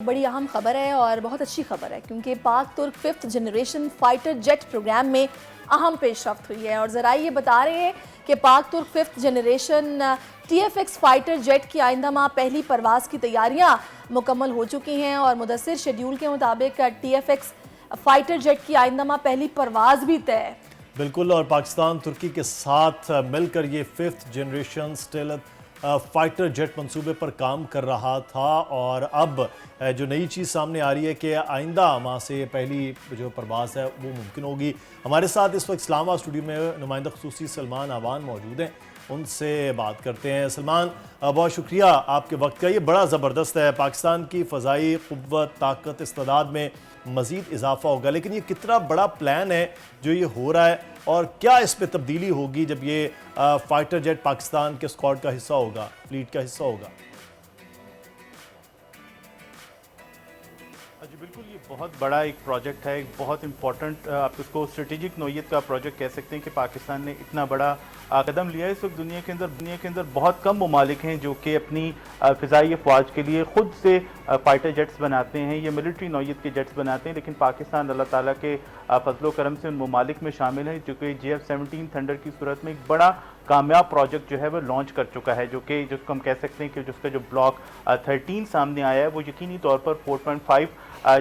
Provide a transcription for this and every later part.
बड़ी अहम खबर है और बहुत अच्छी खबर है क्योंकि पाक तुर्क 5th generation fighter jet programme में अहम पेशरफ्त हुई है। और ज़रा ये बता रहे हैं कि पाक तुर्क 5th generation TFX fighter jet की आइंदा माह पहली परवाज़ की तैयारियां मुकम्मल हो चुकी हैं और मुदस्सिर शेड्यूल के मुताबिक TFX फाइटर जेट की आइंदा माह पहली परवाज़ भी तय है। बिल्कुल, और पाकिस्तान तुर्की के साथ मिलकर ये 5th generation stealth fighter jet मंसूबे पर काम कर रहा था और अब जो नई चीज़ सामने आ रही है कि आइंदा माह से पहली जो परवाज़ है वो मुमकिन होगी। हमारे साथ इस वक्त इस्लामाबाद स्टूडियो में नुमाइंदा ख़ुसूसी सलमान आवान मौजूद हैं, उनसे बात करते हैं। सलमान, बहुत शुक्रिया आपके वक्त का। ये बड़ा ज़बरदस्त है, पाकिस्तान की फ़ज़ाई क़ुव्वत, ताकत, इस्तेदाद में मज़ीद इजाफा होगा, लेकिन ये कितना बड़ा प्लान है जो ये हो रहा है और क्या इस पर तब्दीली होगी जब ये फाइटर जेट पाकिस्तान के स्क्वाड का हिस्सा होगा, फ्लीट का हिस्सा होगा? जी बिल्कुल, ये बहुत बड़ा एक प्रोजेक्ट है, एक बहुत इंपॉर्टेंट, आप इसको स्ट्रेटेजिक नौयत का प्रोजेक्ट कह सकते हैं कि पाकिस्तान ने इतना बड़ा कदम लिया है। इस वक्त दुनिया के अंदर बहुत कम ममालिक हैं जो कि अपनी फ़िज़ाई अफवाज के लिए ख़ुद से फाइटर जेट्स बनाते हैं या मिलिट्री नौयत के जेट्स बनाते हैं, लेकिन पाकिस्तान अल्लाह ताला के फजलो करम से उन ममालिक में शामिल है जो कि JF-17 थंडर की सूरत में एक बड़ा कामयाब प्रोजेक्ट जो है वो लॉन्च कर चुका है, जो कि जिसको हम कह सकते हैं कि जिसका जो ब्लॉक 13 सामने आया है वो यकीनी तौर पर 4.5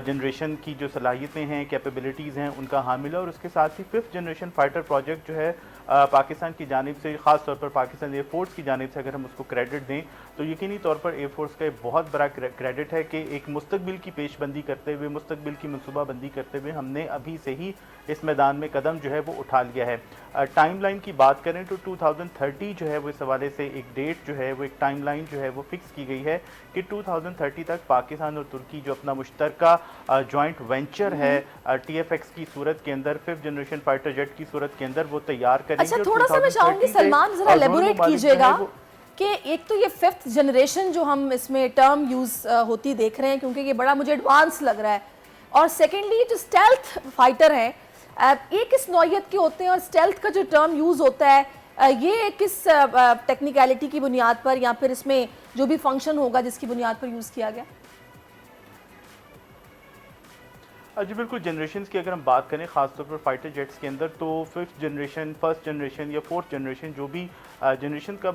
जनरेशन की जो सलाहियतें हैं, कैपेबिलिटीज़ हैं, उनका हामिल है। और उसके साथ ही 5th जनरेशन फाइटर प्रोजेक्ट जो है पाकिस्तान की जानिब से, ख़ास तौर पर पाकिस्तान एयरफोर्स की जानिब से अगर हम उसको क्रेडिट दें तो यकीनी तौर पर एयरफोर्स का एक बहुत बड़ा क्रेडिट है कि एक मुस्तकबिल की पेशबंदी करते हुए, मुस्तकबिल की मनसूबाबंदी करते हुए हमने अभी से ही इस मैदान में कदम जो है वो उठा लिया है। टाइम लाइन की बात करें तो 2030 जो है वो इस हवाले से एक डेट जो है वो, एक टाइम लाइन जो है वो फिक्स की गई है कि 2030 तक पाकिस्तान और तुर्की जो अपना मुश्तरका जॉइंट वेंचर है TFX की सूरत के अंदर, 5th जनरेशन फाइटर जेट की सूरत के अंदर वो तैयार करेंगे। अच्छा, थोड़ा सा मैं चाहूंगी सलमान जरा एलेबोरेट कीजिएगा कि एक तो ये 5th जनरेशन जो हम इसमें टर्म यूज होती देख रहे हैं क्योंकि ये बड़ा मुझे एडवांस लग रहा है, और सेकेंडली जो स्टेल्थ फाइटर हैं ये किस नौयत के होते हैं और स्टेल्थ का जो टर्म यूज होता है ये किस टेक्निकलिटी की बुनियाद पर या फिर इसमें जो भी फंक्शन होगा जिसकी बुनियाद पर यूज किया गया? जी बिल्कुल, जनरेशन्स की अगर हम बात करें ख़ासतौर पर फाइटर जेट्स के अंदर तो 5th जनरेशन, 1st जनरेशन या 4th जनरेशन जो भी जनरेशन का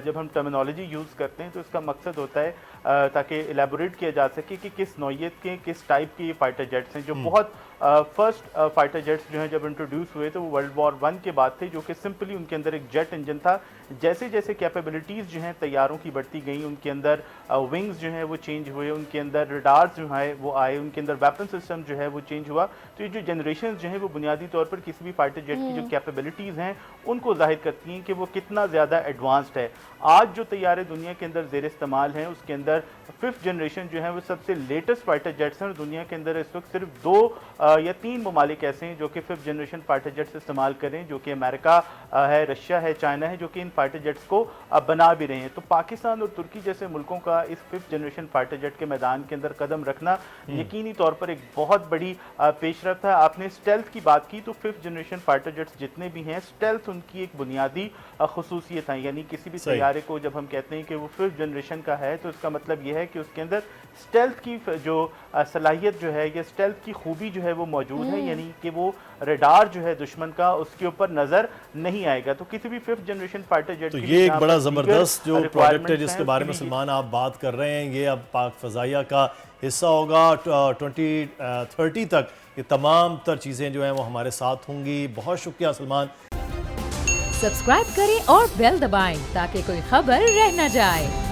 जब हम टर्मिनोलॉजी यूज़ करते हैं तो इसका मकसद होता है ताकि एलेबोरेट किया जा सके कि किस नौयत के, किस टाइप के ये फाइटर जेट्स हैं। जो बहुत फर्स्ट फाइटर जेट्स जो हैं जब इंट्रोड्यूस हुए तो वो वर्ल्ड वॉर 1 के बाद थे, जो कि सिंपली उनके अंदर एक जेट इंजन था। जैसे जैसे कैपेबिलिटीज़ जो हैं तैयारों की बढ़ती गई, उनके अंदर विंग्स जो हैं वो चेंज हुए, उनके अंदर रडार्स जो है वो आए, उनके अंदर वेपन सिस्टम जो है वो चेंज हुआ। तो ये जो जनरेशन जो है वो बुनियादी तौर पर किसी भी फाइटर जेट की जो कैपेबिलिटीज़ हैं उनको जाहिर करती हैं कि वो कितना ज़्यादा एडवांस्ड है। आज जो तैयारे दुनिया के अंदर ज़ेर इस्तेमाल हैं उसके अंदर 5th जनरेशन जो है वो सबसे लेटेस्ट फाइटर जेट्स हैं और दुनिया के अंदर इस वक्त सिर्फ 2 या 3 ममालिक ऐसे हैं जो कि 5th जनरेशन फाइटर जेट्स इस्तेमाल करें, जो कि अमेरिका है, रशिया है, चाइना है, जो कि इन फाइटर जेट्स को बना भी रहे हैं। तो पाकिस्तान और तुर्की जैसे मुल्कों का इस 5th जनरेशन फाइटर जेट के मैदान के अंदर कदम रखना यकीनी तौर पर एक बहुत बड़ी पेशरफ्त है। आपने स्टेल्थ की बात की तो 5th जनरेशन फाइटर जेट्स जितने भी हैं, स्टेल्थ उनकी एक बुनियादी खसूसियत है, यानी किसी भी तैयारे को जब हम कहते हैं कि वो 5th जनरेशन का है तो इसका मतलब यह है कि उसके अंदर स्टेल्थ की जो सलाहियत जो है या स्टेल्थ की खूबी जो है वो मौजूद है, यानी कि वो रडार जो है दुश्मन का उसके ऊपर नजर नहीं आएगा। तो किसी भी 5th जनरेशन फाइटर जेट तो ये एक बड़ा ज़बरदस्त जो प्रोजेक्ट है जिसके बारे में सलमान आप बात कर रहे हैं, ये अब पाक फ़ज़ाइया का हिस्सा होगा। 2030 तक ये तमाम तर चीज़ें जो हैं वो हमारे साथ होंगी। बहुत शुक्रिया सलमान। सब्सक्राइब करें और बेल दबाएं ताकि कोई खबर रह न जाए।